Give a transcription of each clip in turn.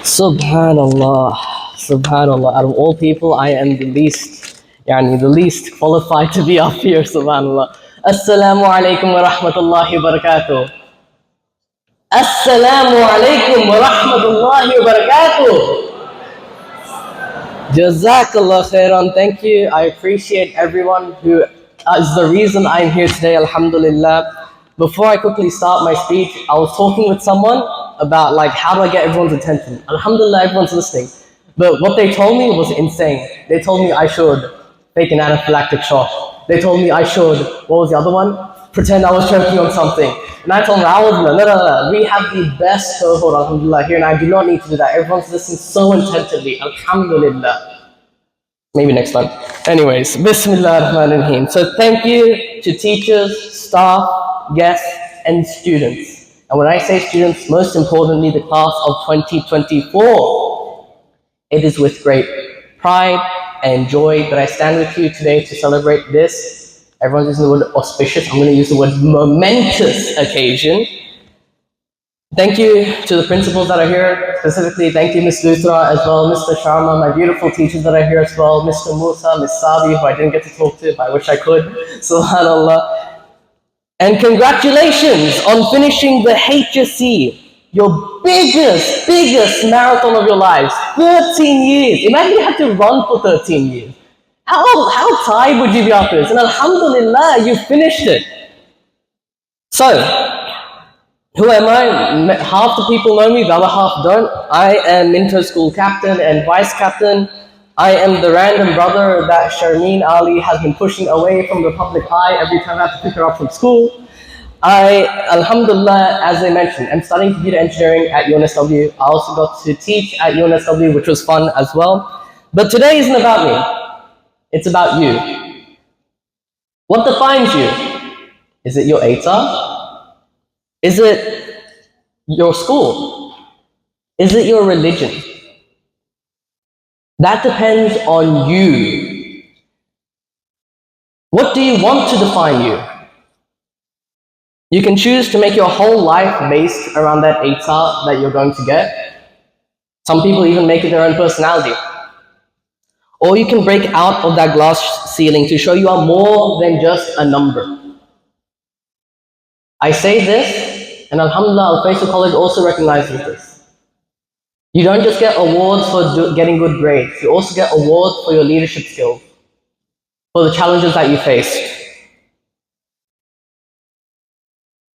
Subhanallah, Subhanallah. Out of all people, I am the least qualified to be up here. Subhanallah. Assalamu alaikum wa rahmatullahi wa barakatuh. Assalamu alaikum wa rahmatullahi wa barakatuh. Jazakallah khairan. Thank you. I appreciate everyone who is the reason I'm here today. Alhamdulillah. Before I quickly start my speech, I was talking with someone about how do I get everyone's attention. Alhamdulillah, everyone's listening. But what they told me was insane. They told me I should fake an anaphylactic shock. They told me I should, what was the other one? Pretend I was choking on something. And I told them, no. We have the best cohort, alhamdulillah, here, and I do not need to do that. Everyone's listening so attentively, alhamdulillah. Maybe next time. Anyways, Bismillah ar-Rahman ar-Rahim. So thank you to teachers, staff, guests, and students. And when I say students, most importantly, the class of 2024, it is with great pride and joy that I stand with you today to celebrate this. Everyone's using the word auspicious. I'm going to use the word momentous occasion. Thank you to the principals that are here. Specifically, thank you, Ms. Luthra, as well, Mr. Sharma, my beautiful teachers that are here as well, Mr. Musa, Ms. Sabi, who I didn't get to talk to, but I wish I could. Subhanallah. And congratulations on finishing the HSC, your biggest marathon of your lives, 13 years. Imagine you had to run for 13 years. How tired would you be after this? And alhamdulillah, you finished it. So, who am I? Half the people know me, the other half don't. I am Minto School Captain and Vice Captain. I am the random brother that Shayyan Ali has been pushing away from the public eye every time I have to pick her up from school. Alhamdulillah, as I mentioned, I'm studying computer engineering at NSW. I also got to teach at NSW, which was fun as well. But today isn't about me. It's about you. What defines you? Is it your ATAR? Is it your school? Is it your religion? That depends on you. What do you want to define you? You can choose to make your whole life based around that ATAR that you're going to get. Some people even make it their own personality. Or you can break out of that glass ceiling to show you are more than just a number. I say this, and alhamdulillah, Al-Faisal College also recognizes this. You don't just get awards for getting good grades, you also get awards for your leadership skills, for the challenges that you faced.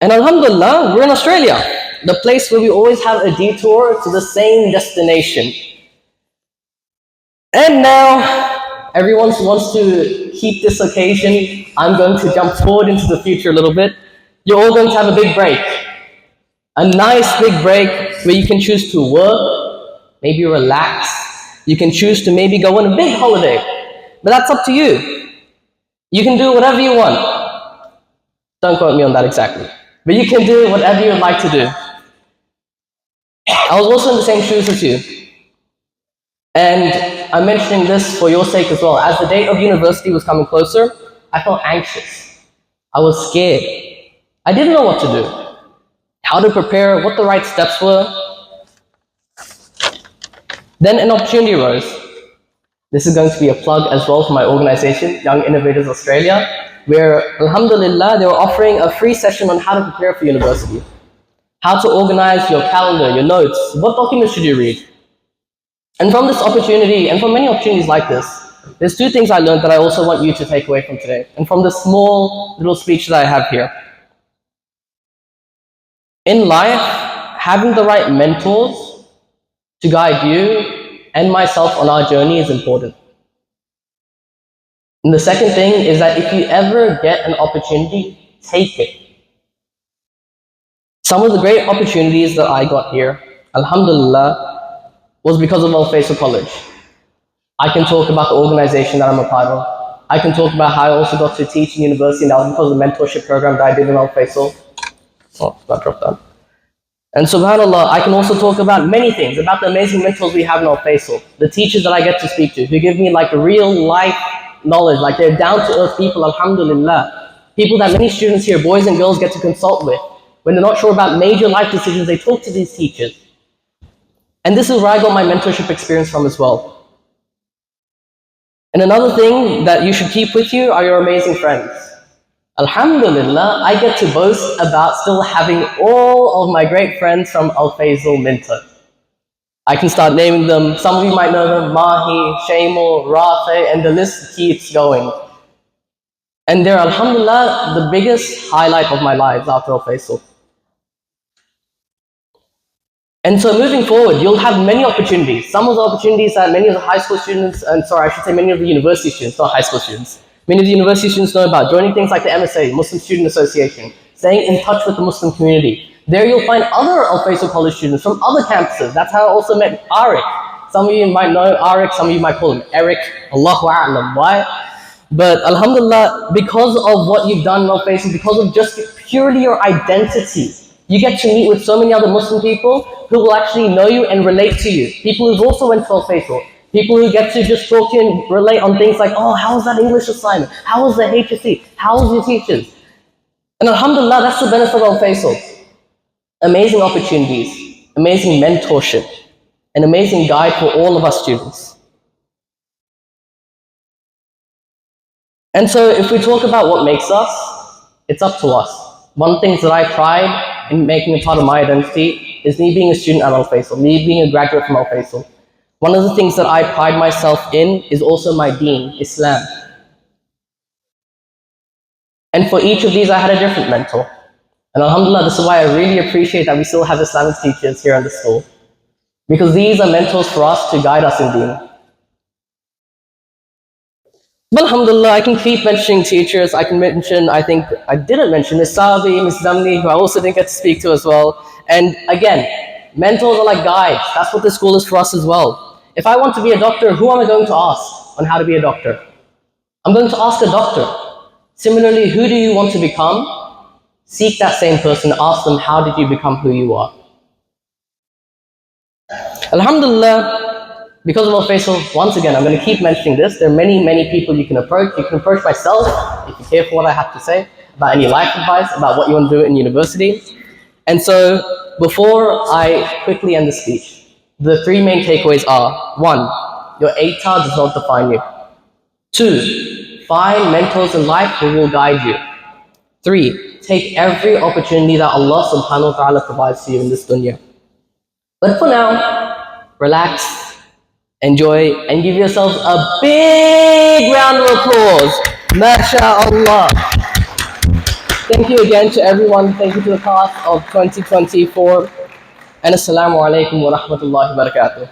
And alhamdulillah, we're in Australia, the place where we always have a detour to the same destination. And now, everyone wants to keep this occasion. I'm going to jump forward into the future a little bit. You're all going to have a big break. A nice big break where you can choose to work, maybe relax. You can choose to maybe go on a big holiday. But that's up to you. You can do whatever you want. Don't quote me on that exactly. But you can do whatever you would like to do. I was also in the same shoes as you. And I'm mentioning this for your sake as well. As the date of university was coming closer, I felt anxious. I was scared. I didn't know what to do, how to prepare, what the right steps were. Then an opportunity arose. This is going to be a plug as well for my organization, Young Innovators Australia, where, alhamdulillah, they were offering a free session on how to prepare for university, how to organize your calendar, your notes, what documents should you read. And from this opportunity, and from many opportunities like this, there's two things I learned that I also want you to take away from today, and from this small little speech that I have here. In life, having the right mentors to guide you and myself on our journey is important. And the second thing is that if you ever get an opportunity, take it. Some of the great opportunities that I got here, alhamdulillah, was because of Al-Faisal College. I can talk about the organization that I'm a part of. I can talk about how I also got to teach in university, and that was because of the mentorship program that I did in Al-Faisal. Oh, that dropped down. And subhanAllah, I can also talk about many things, about the amazing mentors we have in Al-Faisal, the teachers that I get to speak to, who give me real life knowledge, they're down-to-earth people, alhamdulillah. People that many students here, boys and girls, get to consult with. When they're not sure about major life decisions, they talk to these teachers. And this is where I got my mentorship experience from as well. And another thing that you should keep with you are your amazing friends. Alhamdulillah, I get to boast about still having all of my great friends from Al-Faisal Minter. I can start naming them. Some of you might know them: Mahi, Shayyan, Rafi, and the list keeps going. And they're, alhamdulillah, the biggest highlight of my life after Al-Faisal. And so moving forward, you'll have many opportunities. Some of the opportunities that many of the high school students, and sorry, I should say many of the university students, not high school students, many of the university students know about: joining things like the MSA, Muslim Student Association, staying in touch with the Muslim community. There you'll find other Al-Faisal College students from other campuses. That's how I also met Arik. Some of you might know Arik, some of you might call him Eric. Allahu A'lam. Why? But alhamdulillah, because of what you've done in Al-Faisal, because of just purely your identity, you get to meet with so many other Muslim people who will actually know you and relate to you. People who've also went to Al-Faisal. People who get to just talk to you and relate on things like, oh, how was that English assignment? How was the HSC? How was your teachers? And alhamdulillah, that's the benefit of Al-Faisal. Amazing opportunities, amazing mentorship, an amazing guide for all of us students. And so if we talk about what makes us, it's up to us. One of the things that I pride in making a part of my identity is me being a student at Al-Faisal, me being a graduate from Al-Faisal. One of the things that I pride myself in is also my deen, Islam. And for each of these, I had a different mentor. And alhamdulillah, this is why I really appreciate that we still have Islamic teachers here in the school. Because these are mentors for us to guide us in deen. But alhamdulillah, I can keep mentioning teachers. I can mention, I think I didn't mention Miss Sabi, Miss Zamni, who I also didn't get to speak to as well. And again, mentors are like guides. That's what the school is for us as well. If I want to be a doctor, who am I going to ask on how to be a doctor? I'm going to ask a doctor. Similarly, who do you want to become? Seek that same person, ask them, how did you become who you are? Alhamdulillah, because of Al-Faisal, once again, I'm going to keep mentioning this. There are many, many people you can approach. You can approach myself if you care for what I have to say, about any life advice, about what you want to do in university. And so, before I quickly end the speech, the three main takeaways are: 1, your ATAR does not define you. 2, find mentors in life who will guide you. 3, take every opportunity that Allah subhanahu wa ta'ala provides to you in this dunya. But for now, relax, enjoy, and give yourselves a big round of applause. MashaAllah. Thank you again to everyone. Thank you to the class of 2024. And Assalamu alaikum wa rahmatullahi wa barakatuh.